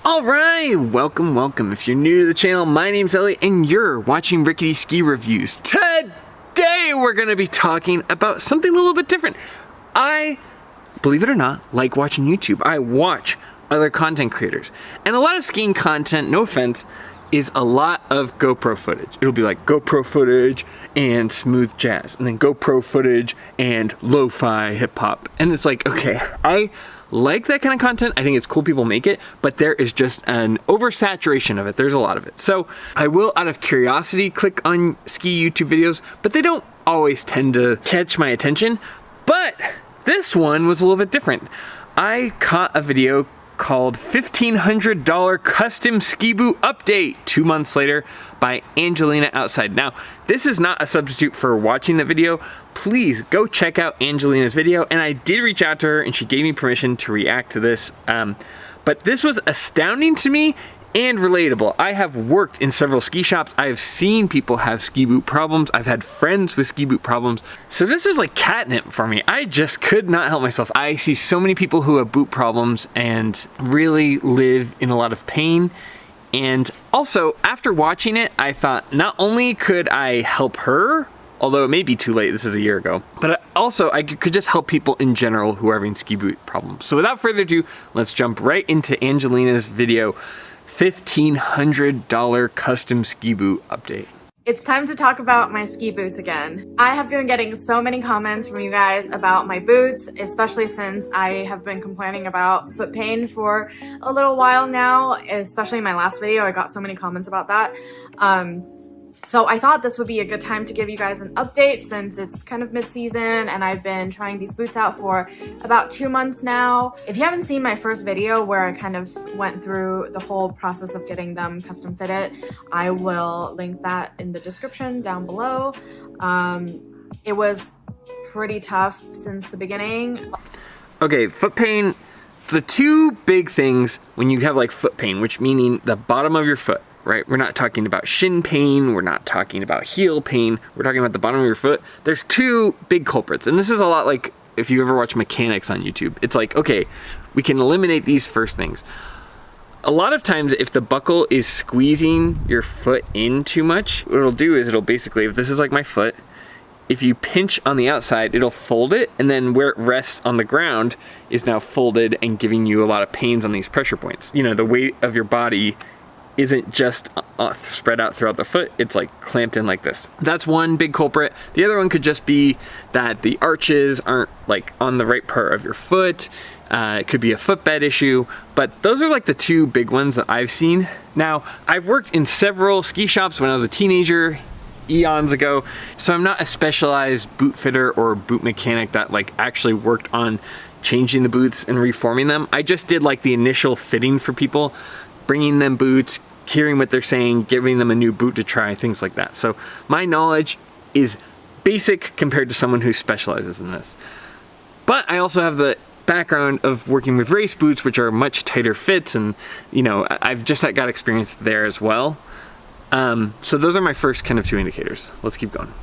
Alright, welcome. If you're new to the channel, my name's Elliott and you're watching Rickety Ski Reviews. Today we're going to be talking about something a little bit different. I, believe it or not, like watching YouTube. I watch other content creators. And a lot of skiing content, no offense, is a lot of GoPro footage. It'll be like GoPro footage and smooth jazz, and then GoPro footage and lo-fi hip hop. And it's like, okay, I like that kind of content. I think it's cool people make it, but there is just an oversaturation of it. There's a lot of it. So I will, out of curiosity, click on ski YouTube videos, but they don't always tend to catch my attention. But this one was a little bit different. I caught a video called $1,500 Custom Ski Boot Update 2 months later by Angelina outside. Now, this is not a substitute for watching the video. Please go check out Angelina's video, and I did reach out to her and she gave me permission to react to this. But this was astounding to me and relatable. I have worked in several ski shops. I have seen people have ski boot problems. I've had friends with ski boot problems. So this was like catnip for me. I just could not help myself. I see so many people who have boot problems and really live in a lot of pain. And also, after watching it, I thought not only could I help her, although it may be too late, this is a year ago, but also I could just help people in general who are having ski boot problems. So without further ado, let's jump right into Angelina's video, $1,500 Custom Ski Boot Update. It's time to talk about my ski boots again. I have been getting so many comments from you guys about my boots, especially since I have been complaining about foot pain for a little while now, especially in my last video. I got so many comments about that. So I thought this would be a good time to give you guys an update since it's kind of mid-season and I've been trying these boots out for about 2 months now. If you haven't seen my first video where I kind of went through the whole process of getting them custom fitted, I will link that in the description down below. It was pretty tough since the beginning. Okay, foot pain. The two big things when you have like foot pain, which meaning the bottom of your foot, right? We're not talking about shin pain. We're not talking about heel pain. We're talking about the bottom of your foot. There's two big culprits. And this is a lot like if you ever watch mechanics on YouTube. It's like, okay, we can eliminate these first things. A lot of times if the buckle is squeezing your foot in too much, what it'll do is it'll basically, if this is like my foot, if you pinch on the outside, it'll fold it, and then where it rests on the ground is now folded and giving you a lot of pains on these pressure points. You know, the weight of your body isn't just spread out throughout the foot, it's like clamped in like this. That's one big culprit. The other one could just be that the arches aren't like on the right part of your foot. It could be a footbed issue, but those are like the two big ones that I've seen. Now, I've worked in several ski shops when I was a teenager, eons ago, so I'm not a specialized boot fitter or boot mechanic that like actually worked on changing the boots and reforming them. I just did like the initial fitting for people, bringing them boots, hearing what they're saying, giving them a new boot to try, things like that. So my knowledge is basic compared to someone who specializes in this. But I also have the background of working with race boots, which are much tighter fits, and you know, I've just got experience there as well. So those are my first kind of two indicators. Let's keep going.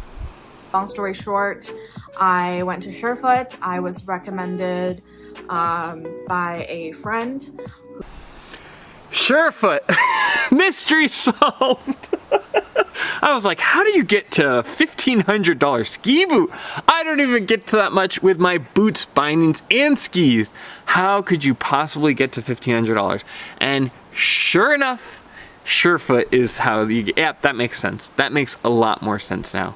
Long story short, I went to Surefoot. I was recommended by a friend. Surefoot! Mystery solved! I was like, how do you get to $1,500 ski boot? I don't even get to that much with my boots, bindings, and skis. How could you possibly get to $1,500? And sure enough, Surefoot is how you get. Yep, that makes sense. That makes a lot more sense now.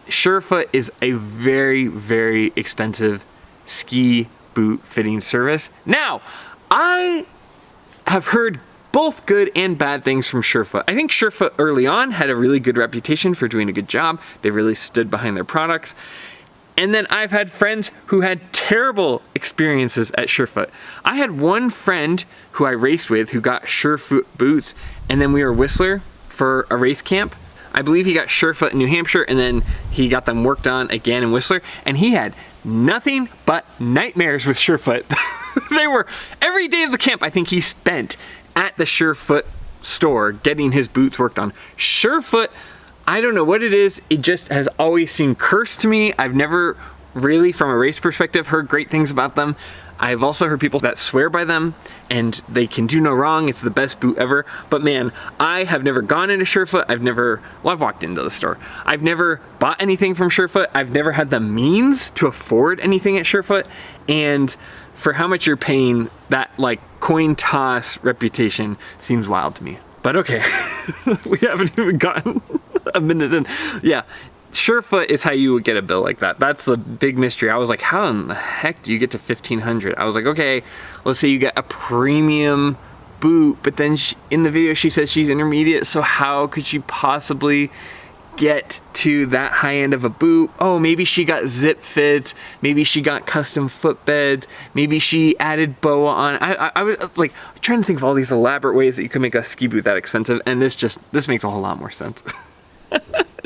Surefoot is a very, very expensive ski boot fitting service. Now, I have heard both good and bad things from Surefoot. I think Surefoot early on had a really good reputation for doing a good job. They really stood behind their products. And then I've had friends who had terrible experiences at Surefoot. I had one friend who I raced with who got Surefoot boots, and then we were Whistler for a race camp. I believe he got Surefoot in New Hampshire, and then he got them worked on again in Whistler, and he had nothing but nightmares with Surefoot. They were, every day of the camp I think he spent at the Surefoot store getting his boots worked on. Surefoot, I don't know what it is, it just has always seemed cursed to me. I've never really, from a race perspective, heard great things about them. I've also heard people that swear by them and they can do no wrong. It's the best boot ever. But man, I have never gone into Surefoot. I've walked into the store. I've never bought anything from Surefoot. I've never had the means to afford anything at Surefoot. And for how much you're paying, that like coin toss reputation seems wild to me. But okay, we haven't even gotten a minute in. Yeah, Surefoot is how you would get a bill like that. That's the big mystery. I was like, how in the heck do you get to $1,500? I was like, okay, let's say you get a premium boot, but then in the video she says she's intermediate, so how could she possibly get to that high end of a boot? Oh, maybe she got zip fits, maybe she got custom footbeds, maybe she added boa on. I was like trying to think of all these elaborate ways that you could make a ski boot that expensive, and this makes a whole lot more sense.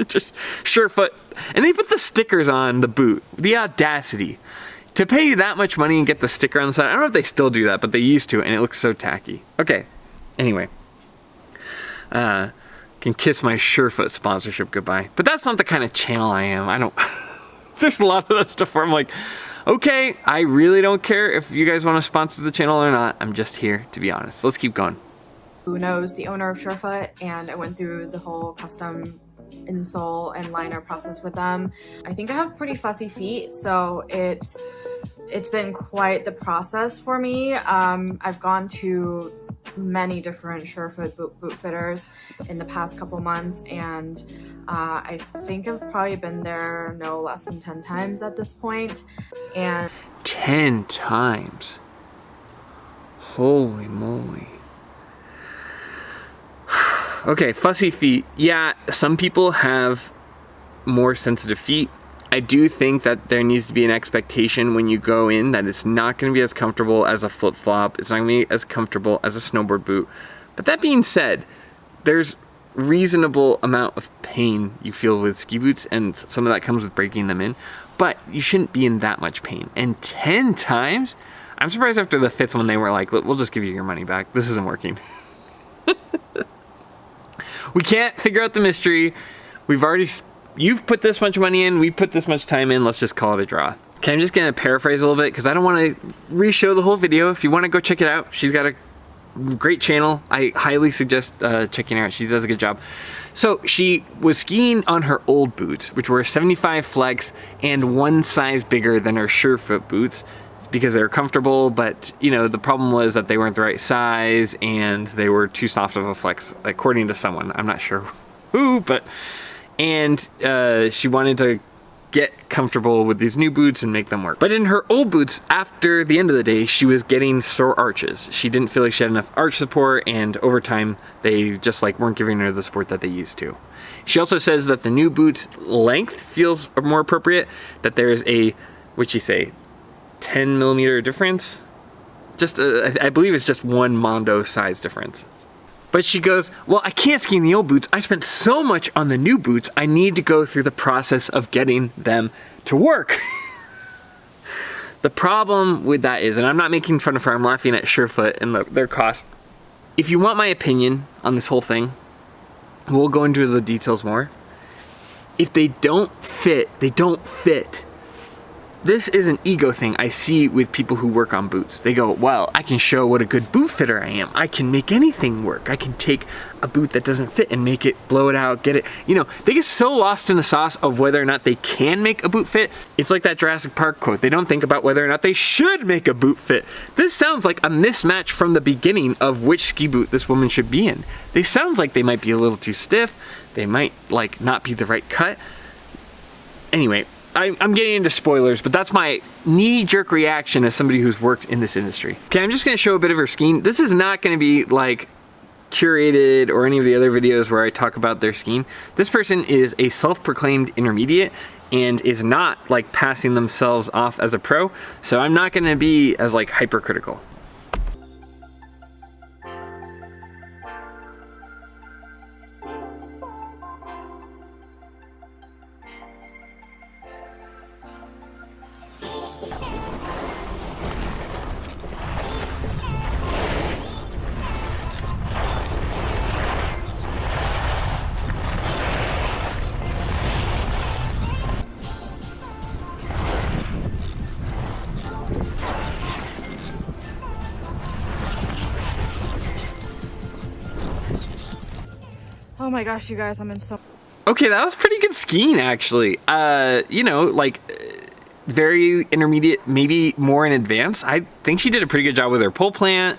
Just Surefoot, and they put the stickers on the boot. The audacity to pay you that much money and get the sticker on the side. I don't know if they still do that, but they used to, and it looks so tacky. Okay, anyway, can kiss my Surefoot sponsorship goodbye. But that's not the kind of channel I am. I don't. There's a lot of that stuff where I'm like, okay, I really don't care if you guys want to sponsor the channel or not. I'm just here to be honest. Let's keep going. Who knows the owner of Surefoot, and I went through the whole custom insole and liner process with them. I think I have pretty fussy feet, so it's been quite the process for me. I've gone to many different Surefoot boot fitters in the past couple months, and I think I've probably been there no less than 10 times at this point. And 10 times? Holy moly. Okay, fussy feet. Yeah, some people have more sensitive feet. I do think that there needs to be an expectation when you go in that it's not going to be as comfortable as a flip-flop. It's not going to be as comfortable as a snowboard boot. But that being said, there's reasonable amount of pain you feel with ski boots, and some of that comes with breaking them in. But you shouldn't be in that much pain. And 10 times? I'm surprised after the 5th one they were like, we'll just give you your money back. This isn't working. We can't figure out the mystery. You've put this much money in, we've put this much time in, let's just call it a draw. Okay, I'm just gonna paraphrase a little bit because I don't want to re-show the whole video. If you want to go check it out, she's got a great channel. I highly suggest checking her out. She does a good job. So she was skiing on her old boots, which were 75 flex and one size bigger than her Surefoot boots, because they were comfortable, but you know, the problem was that they weren't the right size and they were too soft of a flex, according to someone. I'm not sure who, but, and she wanted to get comfortable with these new boots and make them work. But in her old boots, after the end of the day, she was getting sore arches. She didn't feel like she had enough arch support, and over time, they just like weren't giving her the support that they used to. She also says that the new boots length feels more appropriate, that there's a, what'd she say, 10 millimeter difference? Just I believe it's just one Mondo size difference. But she goes, well, I can't ski in the old boots. I spent so much on the new boots. I need to go through the process of getting them to work. The problem with that is, and I'm not making fun of her, I'm laughing at Surefoot and their cost. If you want my opinion on this whole thing, we'll go into the details more. If they don't fit, they don't fit. This is an ego thing I see with people who work on boots. They go, well, I can show what a good boot fitter I am. I can make anything work. I can take a boot that doesn't fit and make it, blow it out, get it. You know, they get so lost in the sauce of whether or not they can make a boot fit. It's like that Jurassic Park quote. They don't think about whether or not they should make a boot fit. This sounds like a mismatch from the beginning of which ski boot this woman should be in. They sounds like they might be a little too stiff. They might like not be the right cut. Anyway, I'm getting into spoilers, but that's my knee-jerk reaction as somebody who's worked in this industry. Okay, I'm just gonna show a bit of her skiing. This is not gonna be like curated or any of the other videos where I talk about their skiing. This person is a self-proclaimed intermediate and is not like passing themselves off as a pro, so I'm not gonna be as like hypercritical. Oh my gosh, you guys, I'm in so... Okay, that was pretty good skiing, actually. You know, like, very intermediate, maybe more in advance. I think she did a pretty good job with her pole plant.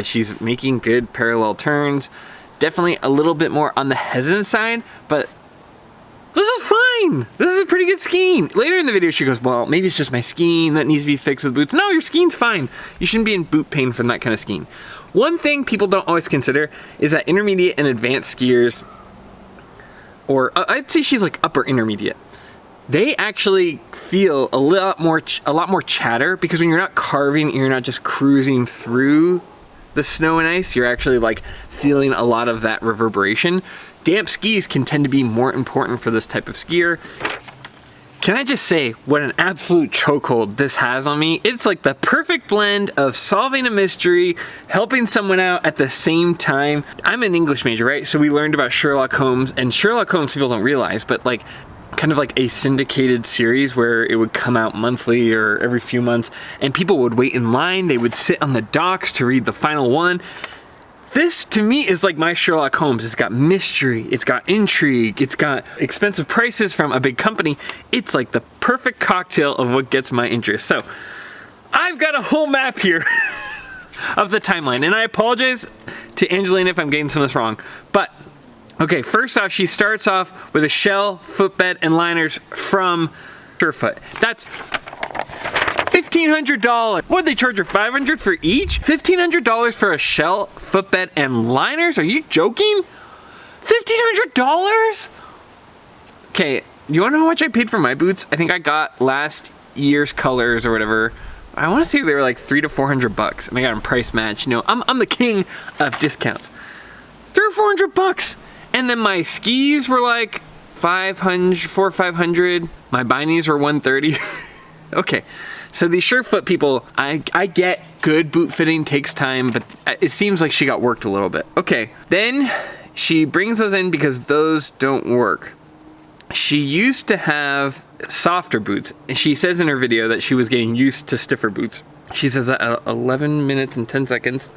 She's making good parallel turns. Definitely a little bit more on the hesitant side, but this is fine. This is a pretty good skiing. Later in the video, she goes, well, maybe it's just my skiing that needs to be fixed with boots. No, your skiing's fine. You shouldn't be in boot pain from that kind of skiing. One thing people don't always consider is that intermediate and advanced skiers, or I'd say she's like upper intermediate, they actually feel a lot more chatter, because when you're not carving, you're not just cruising through the snow and ice, you're actually like feeling a lot of that reverberation. Damp skis can tend to be more important for this type of skier. Can I just say what an absolute chokehold this has on me? It's like the perfect blend of solving a mystery, helping someone out at the same time. I'm an English major, right? So we learned about Sherlock Holmes, and Sherlock Holmes people don't realize, but like kind of like a syndicated series where it would come out monthly or every few months, and people would wait in line. They would sit on the docks to read the final one. This, to me, is like my Sherlock Holmes. It's got mystery, it's got intrigue, it's got expensive prices from a big company. It's like the perfect cocktail of what gets my interest. So, I've got a whole map here of the timeline, and I apologize to Angelina if I'm getting some of this wrong. But, okay, first off, she starts off with a shell, footbed, and liners from Surefoot. That's $1,500. What did they charge her? $500 for each? $1,500 for a shell, footbed, and liners? Are you joking? $1,500? Okay, you wanna know how much I paid for my boots? I think I got last year's colors or whatever. I wanna say they were like $300 to $400, and I got them price matched. You know, I'm the king of discounts. $300 or $400. And then my skis were like $400 or $500. My binies were $130. Okay. So these Surefoot people, I get good boot fitting takes time, but it seems like she got worked a little bit. Okay, then she brings those in because those don't work. She used to have softer boots, and she says in her video that she was getting used to stiffer boots. She says that 11 minutes and 10 seconds.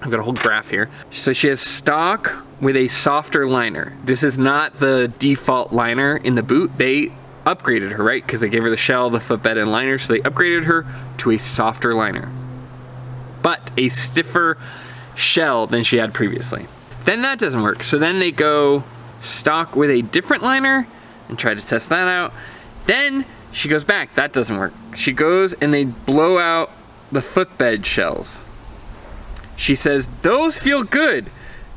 I've got a whole graph here. So she has stock with a softer liner. This is not the default liner in the boot. They upgraded her, right? Because they gave her the shell, the footbed, and liner, so they upgraded her to a softer liner, but a stiffer shell than she had previously. Then that doesn't work, so then they go stock with a different liner and try to test that out. Then she goes back, that doesn't work. She goes and they blow out the footbed shells. She says those feel good.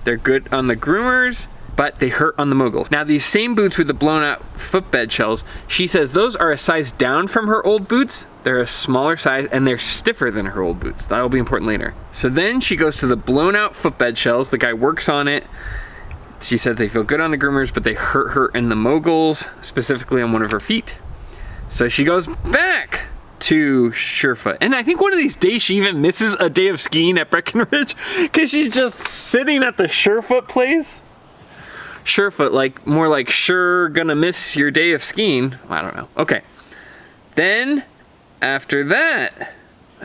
They're good on the groomers, but they hurt on the moguls. Now these same boots with the blown out footbed shells, she says those are a size down from her old boots. They're a smaller size and they're stiffer than her old boots. That'll be important later. So then she goes to the blown out footbed shells. The guy works on it. She says they feel good on the groomers, but they hurt her in the moguls, specifically on one of her feet. So she goes back to Surefoot. And I think one of these days she even misses a day of skiing at Breckenridge because she's just sitting at the Surefoot place. Surefoot, like more like sure gonna miss your day of skiing. I don't know. Okay. Then after that,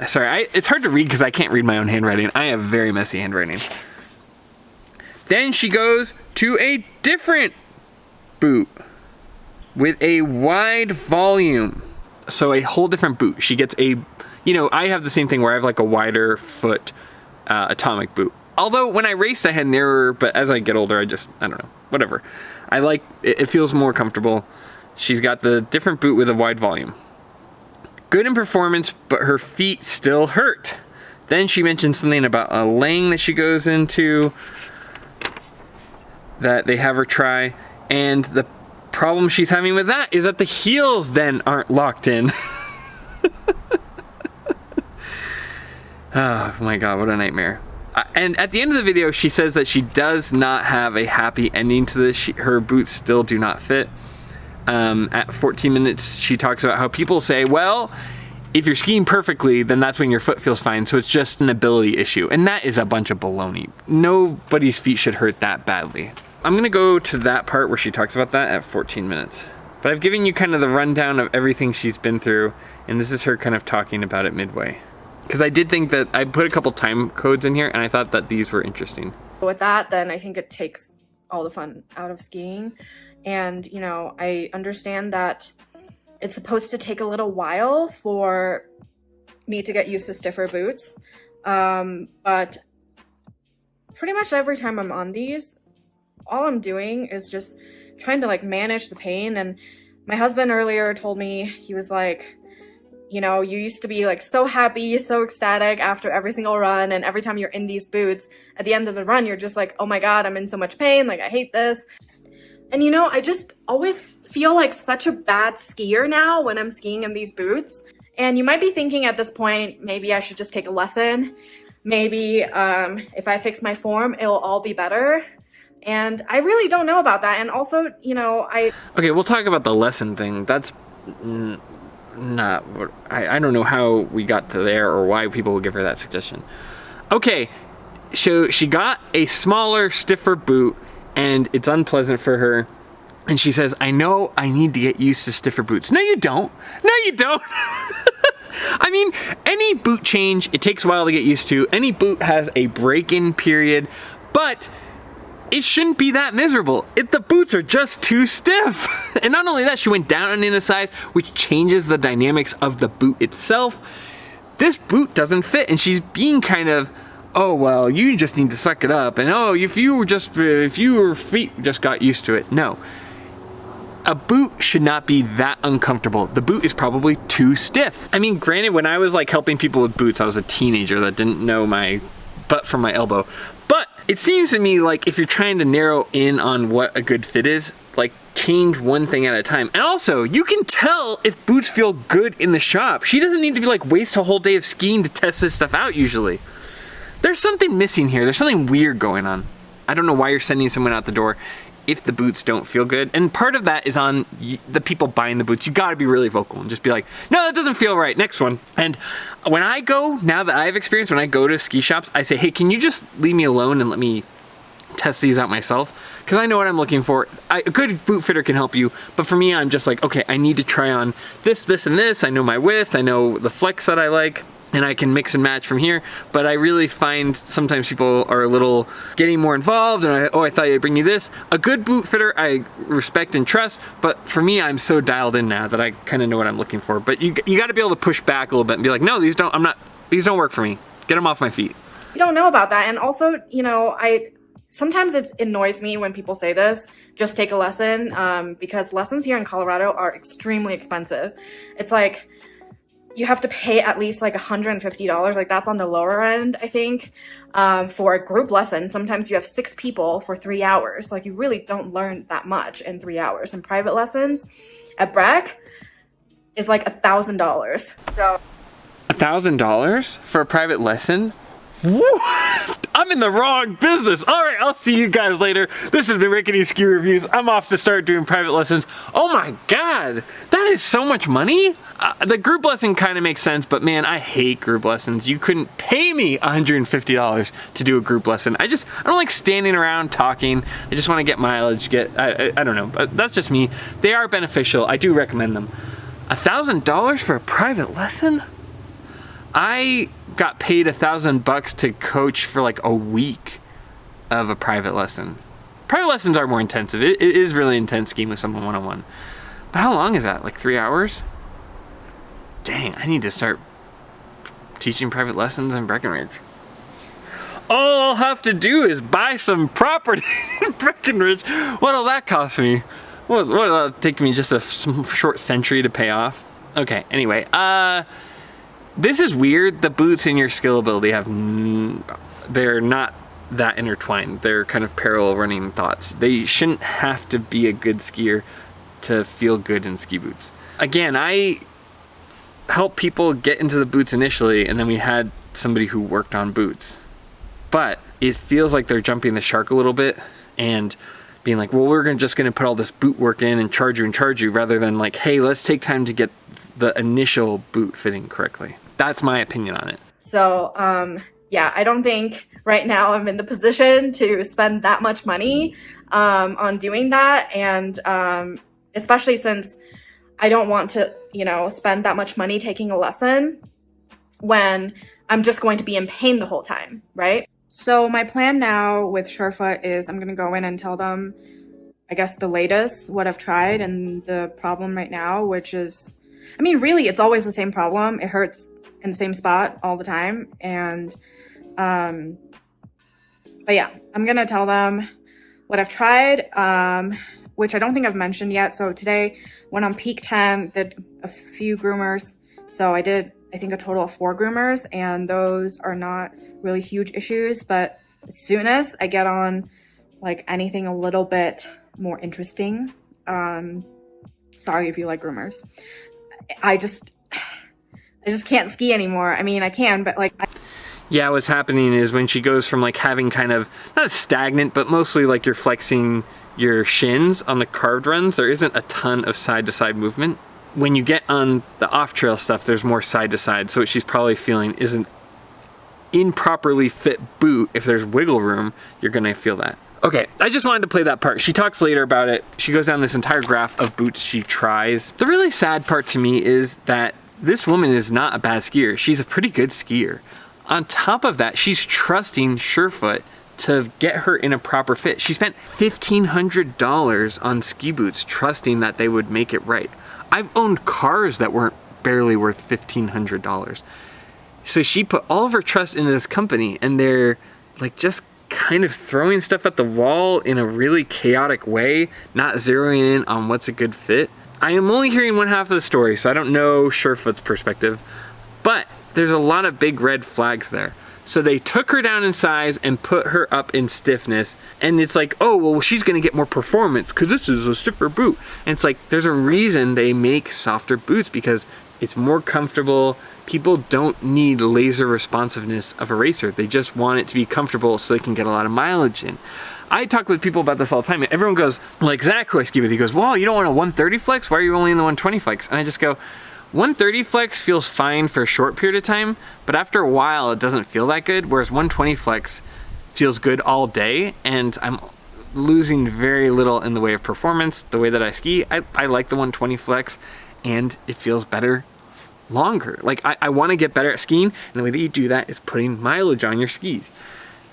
sorry, it's hard to read because I can't read my own handwriting. I have very messy handwriting. Then she goes to a different boot with a wide volume. So a whole different boot. She gets a, you know, I have the same thing where I have like a wider foot atomic boot. Although when I raced I had narrower, but as I get older I don't know, whatever. I like, it feels more comfortable. She's got the different boot with a wide volume. Good in performance, but her feet still hurt. Then she mentioned something about a lane that she goes into that they have her try, and the problem she's having with that is that the heels then aren't locked in. Oh my god, what a nightmare. And at the end of the video, she says that she does not have a happy ending to this. Her boots still do not fit. At 14 minutes, she talks about how people say, well, if you're skiing perfectly, then that's when your foot feels fine. So it's just an ability issue. And that is a bunch of baloney. Nobody's feet should hurt that badly. I'm gonna go to that part where she talks about that at 14 minutes. But I've given you kind of the rundown of everything she's been through, and this is her kind of talking about it midway. Because I did think that, I put a couple time codes in here, and I thought that these were interesting. With that, then I think it takes all the fun out of skiing. And, you know, I understand that it's supposed to take a little while for me to get used to stiffer boots. But pretty much every time I'm on these, all I'm doing is just trying to like manage the pain. And my husband earlier told me, he was like, you know, you used to be like so happy, so ecstatic after every single run. And every time you're in these boots, at the end of the run, you're just like, oh my God, I'm in so much pain. Like, I hate this. And you know, I just always feel like such a bad skier now when I'm skiing in these boots. And you might be thinking at this point, maybe I should just take a lesson. Maybe if I fix my form, it'll all be better. And I really don't know about that. And also, you know, Okay, we'll talk about the lesson thing. That's not what... I don't know how we got to there or why people would give her that suggestion. Okay, so she got a smaller, stiffer boot, and it's unpleasant for her. And she says, I know I need to get used to stiffer boots. No, you don't. No, you don't. I mean, any boot change, it takes a while to get used to. Any boot has a break-in period, but it shouldn't be that miserable. The boots are just too stiff. And not only that, she went down in a size, which changes the dynamics of the boot itself. This boot doesn't fit, and she's being kind of, oh, well, you just need to suck it up. And oh, if your feet just got used to it. No. A boot should not be that uncomfortable. The boot is probably too stiff. I mean, granted, when I was like helping people with boots, I was a teenager that didn't know my butt from my elbow. But it seems to me like if you're trying to narrow in on what a good fit is, like change one thing at a time. And also, you can tell if boots feel good in the shop. She doesn't need to be like waste a whole day of skiing to test this stuff out usually. There's something missing here. There's something weird going on. I don't know why you're sending someone out the door if the boots don't feel good. And part of that is on the people buying the boots. You gotta be really vocal and just be like, no, that doesn't feel right, next one. And when I go, now that I've experienced, when I go to ski shops, I say, hey, can you just leave me alone and let me test these out myself? Because I know what I'm looking for. A good boot fitter can help you, but for me, I'm just like, okay, I need to try on this, this, and this. I know my width, I know the flex that I like, and I can mix and match from here. But I really find sometimes people are a little getting more involved, and I thought I'd bring you this. A good boot fitter I respect and trust, but for me, I'm so dialed in now that I kind of know what I'm looking for. But you got to be able to push back a little bit and be like, no, these don't work for me. Get them off my feet. I don't know about that. And also, you know, sometimes it annoys me when people say this, just take a lesson, because lessons here in Colorado are extremely expensive. It's like, you have to pay at least like $150. Like that's on the lower end, I think, for a group lesson. Sometimes you have 6 people for 3 hours. Like you really don't learn that much in 3 hours. And private lessons at Breck is like $1,000. So $1,000 for a private lesson? What? I'm in the wrong business. All right, I'll see you guys later. This has been Rickety Ski Reviews. I'm off to start doing private lessons. Oh my God, that is so much money. The group lesson kind of makes sense, but man, I hate group lessons. You couldn't pay me $150 to do a group lesson. I don't like standing around talking. I just want to get mileage, I don't know, but that's just me. They are beneficial. I do recommend them. $1,000 for a private lesson? I got paid $1,000 to coach for like a week of a private lesson. Private lessons are more intensive. It is really intense skiing with someone one-on-one. But how long is that? Like 3 hours? Dang, I need to start teaching private lessons in Breckenridge. All I'll have to do is buy some property in Breckenridge. What'll that cost me? What'll take me just a short century to pay off? Okay, anyway, this is weird. The boots and your skill ability they're not that intertwined. They're kind of parallel running thoughts. They shouldn't have to be a good skier to feel good in ski boots. Again, I help people get into the boots initially, and then we had somebody who worked on boots. But it feels like they're jumping the shark a little bit and being like, well, we're just gonna put all this boot work in and charge you, rather than like, hey, let's take time to get the initial boot fitting correctly. That's my opinion on it. So, yeah, I don't think right now I'm in the position to spend that much money on doing that. And especially since I don't want to, you know, spend that much money taking a lesson when I'm just going to be in pain the whole time, right? So my plan now with Surefoot is I'm gonna go in and tell them, I guess, the latest, what I've tried and the problem right now, which is, I mean, really, it's always the same problem. It hurts in the same spot all the time. And, but yeah, I'm gonna tell them what I've tried, which I don't think I've mentioned yet. So today went on peak 10, did a few groomers. So I did, I think, a total of 4 groomers, and those are not really huge issues. But as soon as I get on like anything a little bit more interesting, sorry if you like groomers, I just can't ski anymore. I mean, I can, but like yeah, what's happening is when she goes from like having kind of not stagnant, but mostly like you're flexing your shins on the carved runs, there isn't a ton of side to side movement. When you get on the off trail stuff, there's more side to side. So what she's probably feeling is an improperly fit boot. If there's wiggle room, you're gonna feel that. Okay, I just wanted to play that part. She talks later about it. She goes down this entire graph of boots she tries. The really sad part to me is that this woman is not a bad skier. She's a pretty good skier. On top of that, she's trusting Surefoot to get her in a proper fit. She spent $1,500 on ski boots, trusting that they would make it right. I've owned cars that weren't barely worth $1,500. So she put all of her trust into this company, and they're like just kind of throwing stuff at the wall in a really chaotic way, not zeroing in on what's a good fit. I am only hearing one half of the story, so I don't know Surefoot's perspective, but there's a lot of big red flags there. So they took her down in size and put her up in stiffness, and it's like, oh, well, she's gonna get more performance because this is a stiffer boot. And it's like, there's a reason they make softer boots, because it's more comfortable. People don't need laser responsiveness of a racer. They just want it to be comfortable so they can get a lot of mileage in. I talk with people about this all the time. Everyone goes, like Zach, who I ski with, he goes, well, you don't want a 130 flex? Why are you only in the 120 flex? And I just go, 130 flex feels fine for a short period of time, but after a while it doesn't feel that good, whereas 120 flex feels good all day, and I'm losing very little in the way of performance. The way that I ski, I like the 120 flex, and it feels better longer. Like I want to get better at skiing, and the way that you do that is putting mileage on your skis.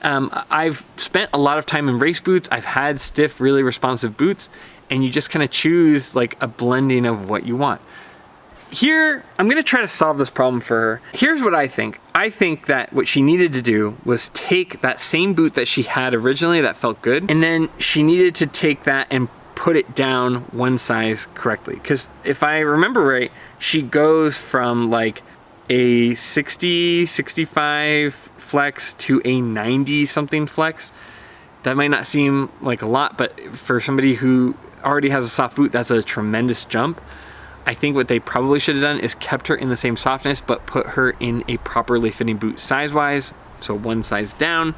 I've spent a lot of time in race boots. I've had stiff, really responsive boots, and you just kind of choose like a blending of what you want. Here, I'm gonna try to solve this problem for her. Here's what I think. I think that what she needed to do was take that same boot that she had originally that felt good, and then she needed to take that and put it down one size correctly. Because if I remember right, she goes from like a 60, 65 flex to a 90 something flex. That might not seem like a lot, but for somebody who already has a soft boot, that's a tremendous jump. I think what they probably should have done is kept her in the same softness, but put her in a properly fitting boot size-wise, so one size down,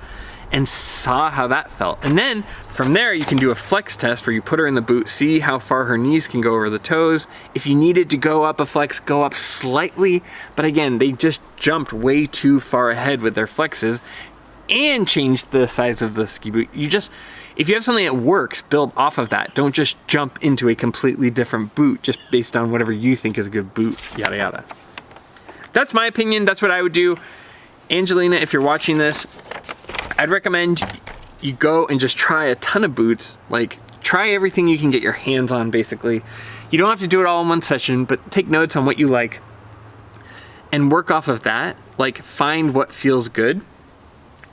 and saw how that felt. And then from there, you can do a flex test where you put her in the boot, see how far her knees can go over the toes. If you needed to go up a flex, go up slightly. But again, they just jumped way too far ahead with their flexes and changed the size of the ski boot. If you have something that works, build off of that. Don't just jump into a completely different boot just based on whatever you think is a good boot, yada yada. That's my opinion. That's what I would do. Angelina, if you're watching this, I'd recommend you go and just try a ton of boots. Like, try everything you can get your hands on, basically. You don't have to do it all in one session, but take notes on what you like and work off of that. Like, find what feels good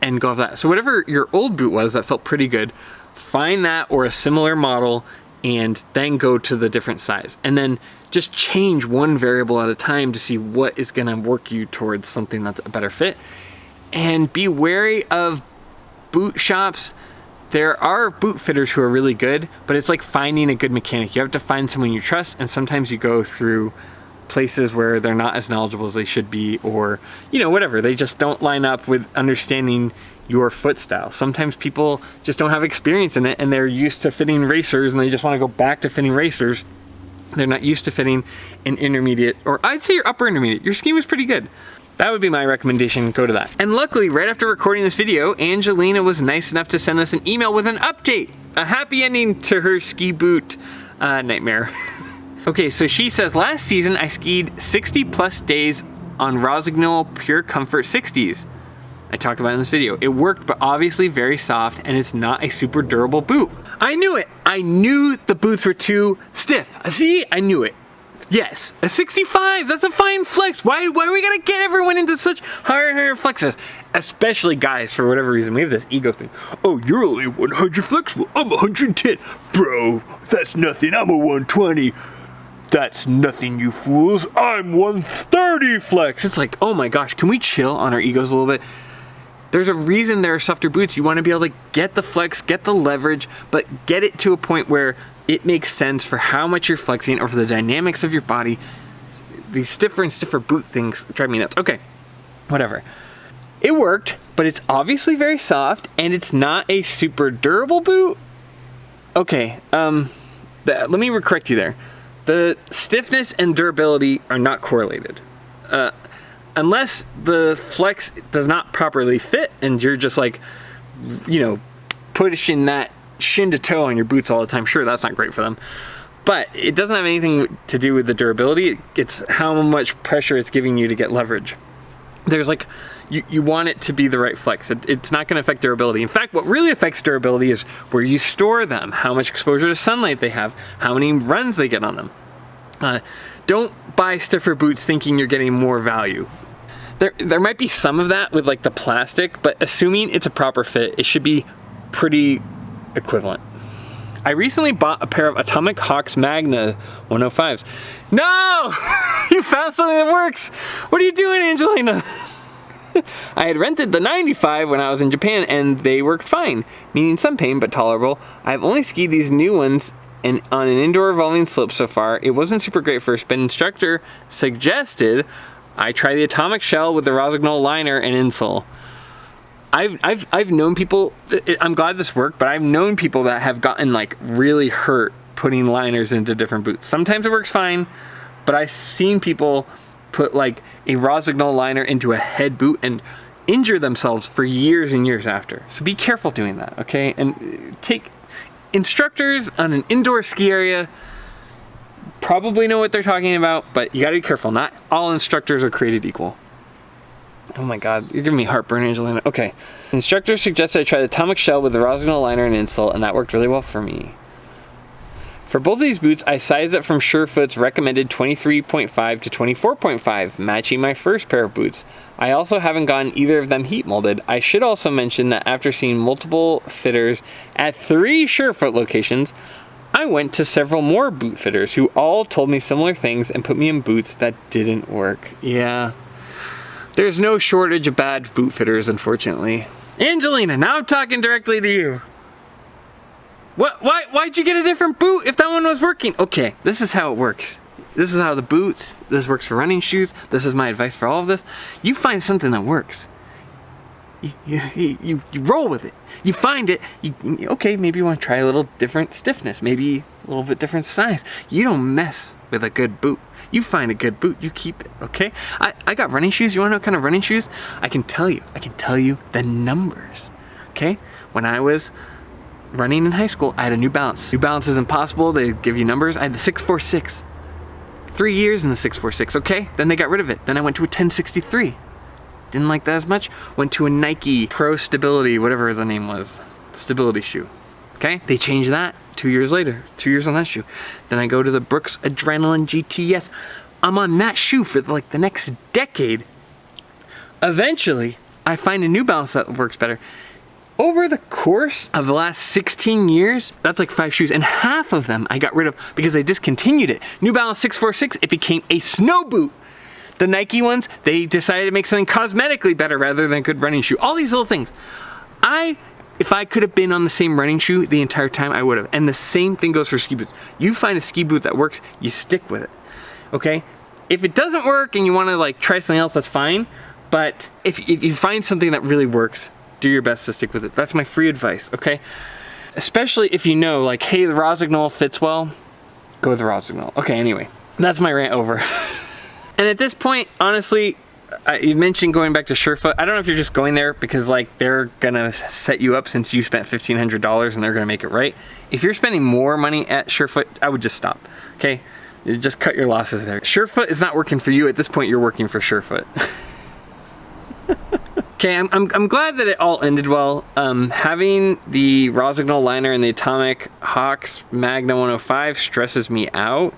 and go off that. So whatever your old boot was that felt pretty good, find that or a similar model and then go to the different size. And then just change one variable at a time to see what is gonna work you towards something that's a better fit. And be wary of boot shops. There are boot fitters who are really good, but it's like finding a good mechanic. You have to find someone you trust, and sometimes you go through places where they're not as knowledgeable as they should be, or, you know, whatever. They just don't line up with understanding your foot style. Sometimes people just don't have experience in it, and they're used to fitting racers, and they just want to go back to fitting racers. They're not used to fitting an intermediate, or I'd say your upper intermediate. Your ski was pretty good. That would be my recommendation, go to that. And luckily, right after recording this video, Angelina was nice enough to send us an email with an update. A happy ending to her ski boot nightmare. Okay, so she says, last season I skied 60 plus days on Rossignol Pure Comfort 60s. I talk about it in this video. It worked, but obviously very soft, and it's not a super durable boot. I knew it. I knew the boots were too stiff. See, I knew it. Yes, a 65, that's a fine flex. Why are we gonna get everyone into such higher flexes? Especially guys, for whatever reason. We have this ego thing. Oh, you're only 100 flex? Well, I'm 110. Bro, that's nothing. I'm a 120. That's nothing, you fools. I'm 130 flex. It's like, oh my gosh, can we chill on our egos a little bit? There's a reason there are softer boots. You want to be able to get the flex, get the leverage, but get it to a point where it makes sense for how much you're flexing or for the dynamics of your body. These stiffer and stiffer boot things drive me nuts. Okay, whatever. It worked, but it's obviously very soft, and it's not a super durable boot. Okay, let me correct you there. The stiffness and durability are not correlated. Unless the flex does not properly fit and you're just like, you know, pushing that shin to toe on your boots all the time, sure, that's not great for them. But it doesn't have anything to do with the durability. It's how much pressure it's giving you to get leverage. There's like, you want it to be the right flex. It's not going to affect durability. In fact, what really affects durability is where you store them, how much exposure to sunlight they have, how many runs they get on them. Don't buy stiffer boots thinking you're getting more value. There might be some of that with like the plastic, but assuming it's a proper fit, it should be pretty equivalent. I recently bought a pair of Atomic Hawks Magna 105s. No! You found something that works! What are you doing, Angelina? I had rented the 95 when I was in Japan and they worked fine, meaning some pain but tolerable. I've only skied these new ones and on an indoor revolving slope so far. It wasn't super great first, but instructor suggested I try the Atomic Shell with the Rossignol liner and insole. I've known people, I'm glad this worked, but I've known people that have gotten like really hurt putting liners into different boots. Sometimes it works fine, but I've seen people put like a Rossignol liner into a head boot and injure themselves for years and years after. So be careful doing that, okay? And take instructors on an indoor ski area probably know what they're talking about, but you gotta be careful. Not all instructors are created equal. Oh my God, you're giving me heartburn, Angelina. Okay. Instructor suggested I try the Atomic Shell with the Rossignol liner and insole, and that worked really well for me. For both of these boots, I sized up from Surefoot's recommended 23.5 to 24.5, matching my first pair of boots. I also haven't gotten either of them heat molded. I should also mention that after seeing multiple fitters at 3 Surefoot locations, I went to several more boot fitters who all told me similar things and put me in boots that didn't work. Yeah. There's no shortage of bad boot fitters, unfortunately. Angelina, now I'm talking directly to you. Why'd you get a different boot if that one was working? Okay, this is how it works. This is how the boots, this works for running shoes. This is my advice for all of this. You find something that works. You roll with it. You find it, okay, maybe you want to try a little different stiffness, maybe a little bit different size. You don't mess with a good boot. You find a good boot, you keep it, okay? I got running shoes. You want to know what kind of running shoes? I can tell you the numbers, okay? When I was running in high school, I had a New Balance. New Balance is impossible. They give you numbers. I had the 646. 3 years in the 646, okay? Then they got rid of it. Then I went to a 1063. Didn't like that as much. Went to a Nike Pro Stability, whatever the name was. Stability shoe, okay? They changed that 2 years later. 2 years on that shoe. Then I go to the Brooks Adrenaline GTS. I'm on that shoe for like the next decade. Eventually, I find a New Balance that works better. Over the course of the last 16 years, that's like 5 shoes, and half of them I got rid of because I discontinued it. New Balance 646, it became a snow boot. The Nike ones, they decided to make something cosmetically better rather than a good running shoe. All these little things. If I could have been on the same running shoe the entire time, I would have. And the same thing goes for ski boots. You find a ski boot that works, you stick with it, okay? If it doesn't work and you want to like try something else, that's fine. But if you find something that really works, do your best to stick with it. That's my free advice, okay? Especially if you know, like, hey, the Rossignol fits well, go with the Rossignol. Okay, anyway, that's my rant over. And at this point, honestly, you mentioned going back to Surefoot. I don't know if you're just going there because like they're gonna set you up since you spent $1,500 and they're gonna make it right. If you're spending more money at Surefoot, I would just stop, okay? You just cut your losses there. Surefoot is not working for you. At this point, you're working for Surefoot. Okay, I'm glad that it all ended well. Having the Rossignol liner and the Atomic Hawks Magna 105 stresses me out.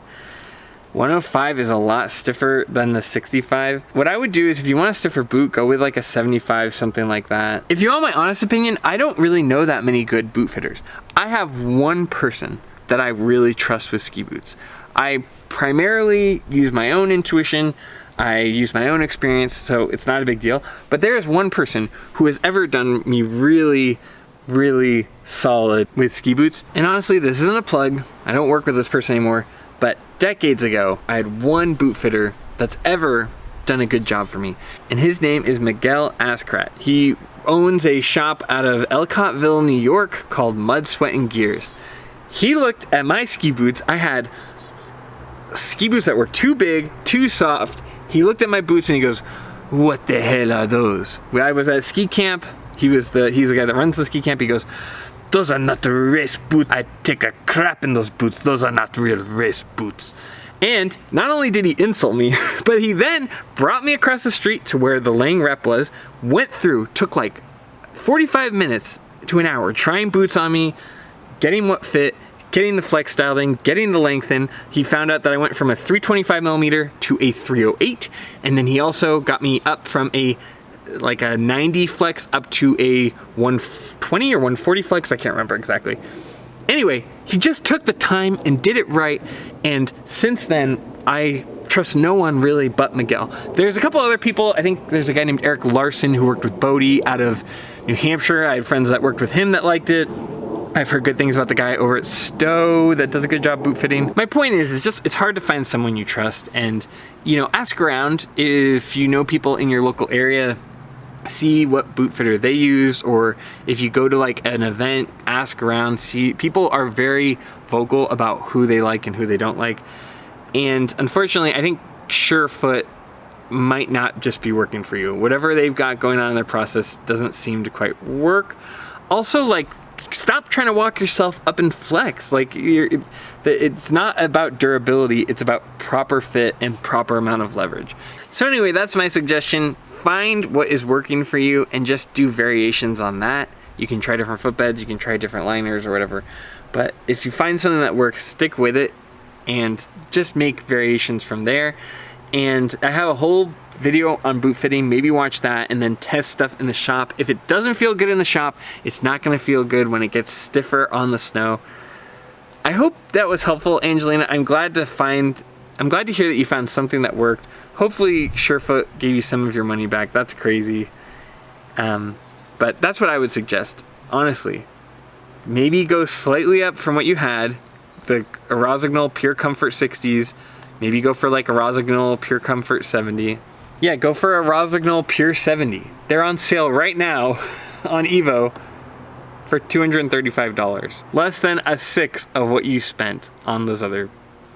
105 is a lot stiffer than the 65. What I would do is if you want a stiffer boot, go with like a 75, something like that. If you want my honest opinion, I don't really know that many good boot fitters. I have one person that I really trust with ski boots. I primarily use my own intuition. I use my own experience, so it's not a big deal. But there is one person who has ever done me really, really solid with ski boots. And honestly, this isn't a plug. I don't work with this person anymore. But decades ago, I had one boot fitter that's ever done a good job for me. And his name is Miguel Ascrat. He owns a shop out of Ellicottville, New York called Mud, Sweat, and Gears. He looked at my ski boots. I had ski boots that were too big, too soft. He looked at my boots and he goes, "What the hell are those?" When I was at ski camp, he's the guy that runs the ski camp. He goes, "Those are not the race boots. I take a crap in those boots. Those are not real race boots." And not only did he insult me, but he then brought me across the street to where the Lang rep was, went through, took like 45 minutes to an hour trying boots on me, getting what fit, getting the flex dialed in, getting the length in. He found out that I went from a 325 millimeter to a 308. And then he also got me up from a 90 flex up to a 120 or 140 flex. I can't remember exactly. Anyway, he just took the time and did it right. And since then, I trust no one really but Miguel. There's a couple other people. I think there's a guy named Eric Larson who worked with Bodie out of New Hampshire. I had friends that worked with him that liked it. I've heard good things about the guy over at Stowe that does a good job boot fitting. My point is, it's hard to find someone you trust, and ask around if you know people in your local area. See what boot fitter they use, or if you go to like an event, ask around. See, people are very vocal about who they like and who they don't like, and unfortunately, I think Surefoot might not just be working for you. Whatever they've got going on in their process doesn't seem to quite work. Also, stop trying to walk yourself up and flex. It's not about durability, it's about proper fit and proper amount of leverage. So anyway, that's my suggestion. Find what is working for you and just do variations on that. You can try different footbeds, you can try different liners or whatever. But if you find something that works, stick with it and just make variations from there. And I have a whole video on boot fitting. Maybe watch that and then test stuff in the shop. If it doesn't feel good in the shop, it's not going to feel good when it gets stiffer on the snow. I hope that was helpful, Angelina. I'm glad to hear that you found something that worked. Hopefully Surefoot gave you some of your money back. That's crazy. But that's what I would suggest. Honestly, maybe go slightly up from what you had. The Rossignol Pure Comfort 60s. Maybe go for like a Rossignol Pure Comfort 70. Yeah, go for a Rossignol Pure 70. They're on sale right now on Evo for $235. Less than a sixth of what you spent on those other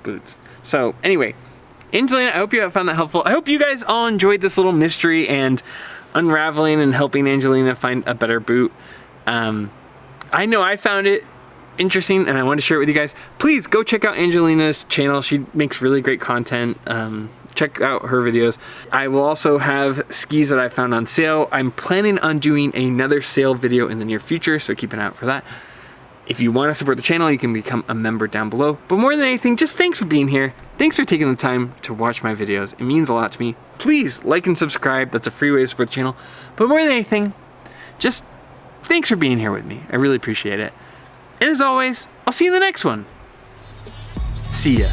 boots. So anyway, Angelina, I hope you have found that helpful. I hope you guys all enjoyed this little mystery and unraveling and helping Angelina find a better boot. I know I found it interesting and I wanted to share it with you guys. Please go check out Angelina's channel. She makes really great content. Check out her videos. I will also have skis that I found on sale. I'm planning on doing another sale video in the near future, so keep an eye out for that. If you want to support the channel, you can become a member down below. But more than anything, just thanks for being here. Thanks for taking the time to watch my videos. It means a lot to me. Please like and subscribe. That's a free way to support the channel. But more than anything, just thanks for being here with me. I really appreciate it. And as always, I'll see you in the next one. See ya.